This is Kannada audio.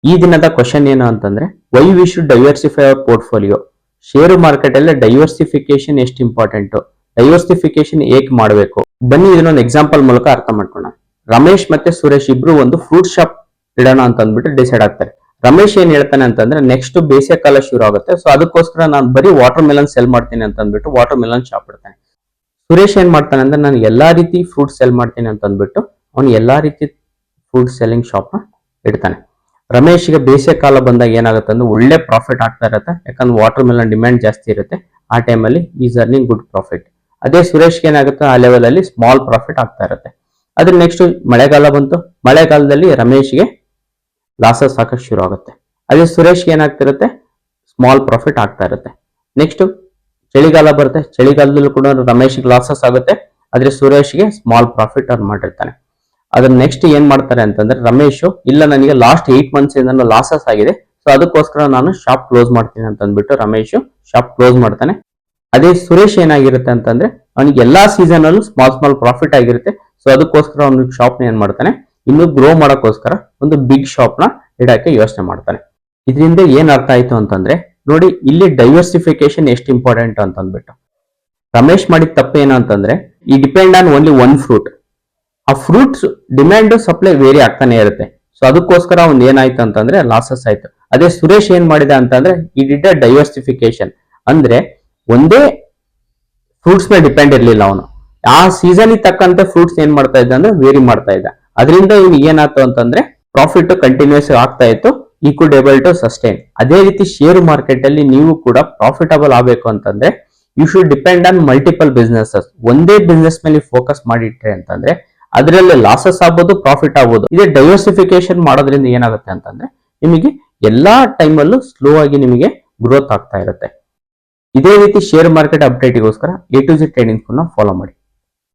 ಈ ದಿನದ ಕ್ವಶನ್ ಏನು ಅಂತಂದ್ರೆ why we should diversify our portfolio. Share market ಅಲ್ಲಿ ಡೈವರ್ಸಿಫಿಕೇಶನ್ ಎಷ್ಟು ಇಂಪಾರ್ಟೆಂಟ್, ಡೈವರ್ಸಿಫಿಕೇಶನ್ ಏಕೆ ಮಾಡಬೇಕು, ಬನ್ನಿ ಇದನ್ನೊಂದು ಎಕ್ಸಾಂಪಲ್ ಮೂಲಕ ಅರ್ಥ ಮಾಡ್ಕೋಣ. ರಮೇಶ್ ಮತ್ತೆ ಸುರೇಶ್ ಇಬ್ರು ಒಂದು ಫ್ರೂಟ್ ಶಾಪ್ ಇಡೋಣ ಅಂತ ಅಂದ್ಬಿಟ್ಟು ಡಿಸೈಡ್ ಆಗ್ತಾರೆ. ರಮೇಶ್ ಏನ್ ಹೇಳ್ತಾನೆ ಅಂತಂದ್ರೆ ನೆಕ್ಸ್ಟ್ ಬೇಸಿಗೆ ಕಾಲ ಶುರು ಆಗುತ್ತೆ, ಸೊ ಅದಕ್ಕೋಸ್ಕರ ನಾನು ಬರೀ ವಾಟರ್ ಮೆಲನ್ ಸೆಲ್ ಮಾಡ್ತೀನಿ ಅಂತ ಅಂದ್ಬಿಟ್ಟು ವಾಟರ್ ಮೆಲನ್ ಶಾಪ್ ಇಡ್ತಾನೆ. ಸುರೇಶ್ ಏನ್ ಮಾಡ್ತಾನೆ ಅಂದ್ರೆ ನಾನು ಎಲ್ಲಾ ರೀತಿ ಫ್ರೂಟ್ ಸೆಲ್ ಮಾಡ್ತೀನಿ ಅಂತ ಅಂದ್ಬಿಟ್ಟು ಅವನು ಎಲ್ಲಾ ರೀತಿ ಫ್ರೂಟ್ ಸೆಲ್ಲಿಂಗ್ ಶಾಪ್ ನ ಇಡ್ತಾನೆ. ರಮೇಶ್ಗೆ ಬೇಸಿಗೆ ಕಾಲ ಬಂದಾಗ ಏನಾಗುತ್ತೆ ಅಂದ್ರೆ ಒಳ್ಳೆ ಪ್ರಾಫಿಟ್ ಆಗ್ತಾ ಇರುತ್ತೆ, ಯಾಕಂದ್ರೆ ವಾಟರ್ ಮೆಲನ್ ಡಿಮ್ಯಾಂಡ್ ಜಾಸ್ತಿ ಇರುತ್ತೆ. ಆ ಟೈಮಲ್ಲಿ ಈಸ್ ಅರ್ನಿಂಗ್ ಗುಡ್ ಪ್ರಾಫಿಟ್. ಅದೇ ಸುರೇಶ್ಗೆ ಏನಾಗುತ್ತೆ ಆ ಲೆವೆಲ್ ಅಲ್ಲಿ ಸ್ಮಾಲ್ ಪ್ರಾಫಿಟ್ ಆಗ್ತಾ ಇರುತ್ತೆ. ಅದ್ರ ನೆಕ್ಸ್ಟ್ ಮಳೆಗಾಲ ಬಂತು, ಮಳೆಗಾಲದಲ್ಲಿ ರಮೇಶ್ಗೆ ಲಾಸಸ್ ಸಾಕಷ್ಟು ಶುರು ಆಗುತ್ತೆ. ಅದೇ ಸುರೇಶ್ಗೆ ಏನಾಗ್ತಿರುತ್ತೆ ಸ್ಮಾಲ್ ಪ್ರಾಫಿಟ್ ಆಗ್ತಾ ಇರುತ್ತೆ. ನೆಕ್ಸ್ಟ್ ಚಳಿಗಾಲ ಬರುತ್ತೆ, ಚಳಿಗಾಲದಲ್ಲೂ ಕೂಡ ರಮೇಶ್ಗೆ ಲಾಸಸ್ ಆಗುತ್ತೆ, ಆದ್ರೆ ಸುರೇಶ್ಗೆ ಸ್ಮಾಲ್ ಪ್ರಾಫಿಟ್ ಅರ್ನ್ ಮಾಡಿರ್ತಾನೆ. ಅದ್ರ ನೆಕ್ಸ್ಟ್ ಏನ್ ಮಾಡ್ತಾರೆ ಅಂತಂದ್ರೆ ರಮೇಶ್ ಇಲ್ಲ ನನಗೆ ಲಾಸ್ಟ್ 8 months ಇಂದ ಲಾಸಸ್ ಆಗಿದೆ, ಸೊ ಅದಕ್ಕೋಸ್ಕರ ನಾನು ಶಾಪ್ ಕ್ಲೋಸ್ ಮಾಡ್ತೀನಿ ಅಂತ ಅಂದ್ಬಿಟ್ಟು ರಮೇಶ್ ಶಾಪ್ ಕ್ಲೋಸ್ ಮಾಡ್ತಾನೆ. ಅದೇ ಸುರೇಶ್ ಏನಾಗಿರುತ್ತೆ ಅಂತಂದ್ರೆ ಅವನಿಗೆ ಎಲ್ಲಾ ಸೀಸನ್ ಅಲ್ಲೂ ಸ್ಮಾಲ್ ಪ್ರಾಫಿಟ್ ಆಗಿರುತ್ತೆ, ಸೊ ಅದಕ್ಕೋಸ್ಕರ ಅವನಿಗೆ ಶಾಪ್ ನ ಏನ್ ಮಾಡ್ತಾನೆ ಇನ್ನು ಗ್ರೋ ಮಾಡೋಕ್ಕೋಸ್ಕರ ಒಂದು ಬಿಗ್ ಶಾಪ್ ನ ಇಡಕ್ಕೆ ಯೋಚನೆ ಮಾಡ್ತಾನೆ. ಇದರಿಂದ ಏನ್ ಅರ್ಥ ಆಯ್ತು ಅಂತಂದ್ರೆ ನೋಡಿ ಇಲ್ಲಿ ಡೈವರ್ಸಿಫಿಕೇಶನ್ ಎಷ್ಟು ಇಂಪಾರ್ಟೆಂಟ್ ಅಂತ ಅಂದ್ಬಿಟ್ಟು. ರಮೇಶ್ ಮಾಡಿದ ತಪ್ಪು ಏನು ಅಂತಂದ್ರೆ ಈ depend on only one fruit. ಆ ಫ್ರೂಟ್ಸ್ ಡಿಮ್ಯಾಂಡ್ ಸಪ್ಲೈ ವೇರಿ ಆಗ್ತಾನೆ ಇರುತ್ತೆ, ಸೊ ಅದಕ್ಕೋಸ್ಕರ ಅವ್ನು ಏನಾಯ್ತು ಅಂತಂದ್ರೆ ಲಾಸಸ್ ಆಯ್ತು. ಅದೇ ಸುರೇಶ್ ಏನ್ ಮಾಡಿದ ಅಂತಂದ್ರೆ ಈ ಡಿಡ್ ಡೈವರ್ಸಿಫಿಕೇಶನ್, ಅಂದ್ರೆ ಒಂದೇ ಫ್ರೂಟ್ಸ್ ಮೇಲೆ ಡಿಪೆಂಡ್ ಇರ್ಲಿಲ್ಲ ಅವನು. ಆ ಸೀಸನ್ ತಕ್ಕಂತೆ ಫ್ರೂಟ್ಸ್ ಏನ್ ಮಾಡ್ತಾ ಇದ್ದ ಅಂದ್ರೆ ವೇರಿ ಮಾಡ್ತಾ ಇದ್ದ. ಅದರಿಂದ ಇವ್ನು ಏನಾಯ್ತು ಅಂತಂದ್ರೆ ಪ್ರಾಫಿಟ್ ಕಂಟಿನ್ಯೂಸ್ ಆಗ್ತಾ ಇತ್ತು, ಈ ಕುಡ್ ಏಬಲ್ ಟು ಸಸ್ಟೈನ್. ಅದೇ ರೀತಿ ಶೇರ್ ಮಾರ್ಕೆಟ್ ಅಲ್ಲಿ ನೀವು ಕೂಡ ಪ್ರಾಫಿಟಬಲ್ ಆಗಬೇಕು ಅಂತಂದ್ರೆ you should depend on multiple businesses. ಒಂದೇ ಬಿಸ್ನೆಸ್ ಮೇಲೆ ಫೋಕಸ್ ಮಾಡಿಟ್ರೆ ಅಂತಂದ್ರೆ ಅದರಲ್ಲಿ ಲಾಸಸ್ ಆಗ್ಬೋದು, ಪ್ರಾಫಿಟ್ ಆಗ್ಬೋದು. ಇದೇ ಡೈವರ್ಸಿಫಿಕೇಶನ್ ಮಾಡೋದ್ರಿಂದ ಏನಾಗುತ್ತೆ ಅಂತಂದ್ರೆ ನಿಮಗೆ ಎಲ್ಲಾ ಟೈಮಲ್ಲೂ ಸ್ಲೋ ಆಗಿ ನಿಮಗೆ ಗ್ರೋತ್ ಆಗ್ತಾ ಇರುತ್ತೆ. ಇದೇ ರೀತಿ ಶೇರ್ ಮಾರ್ಕೆಟ್ ಅಪ್ಡೇಟ್ಗೋಸ್ಕರ A to Z trading follow ಮಾಡಿ.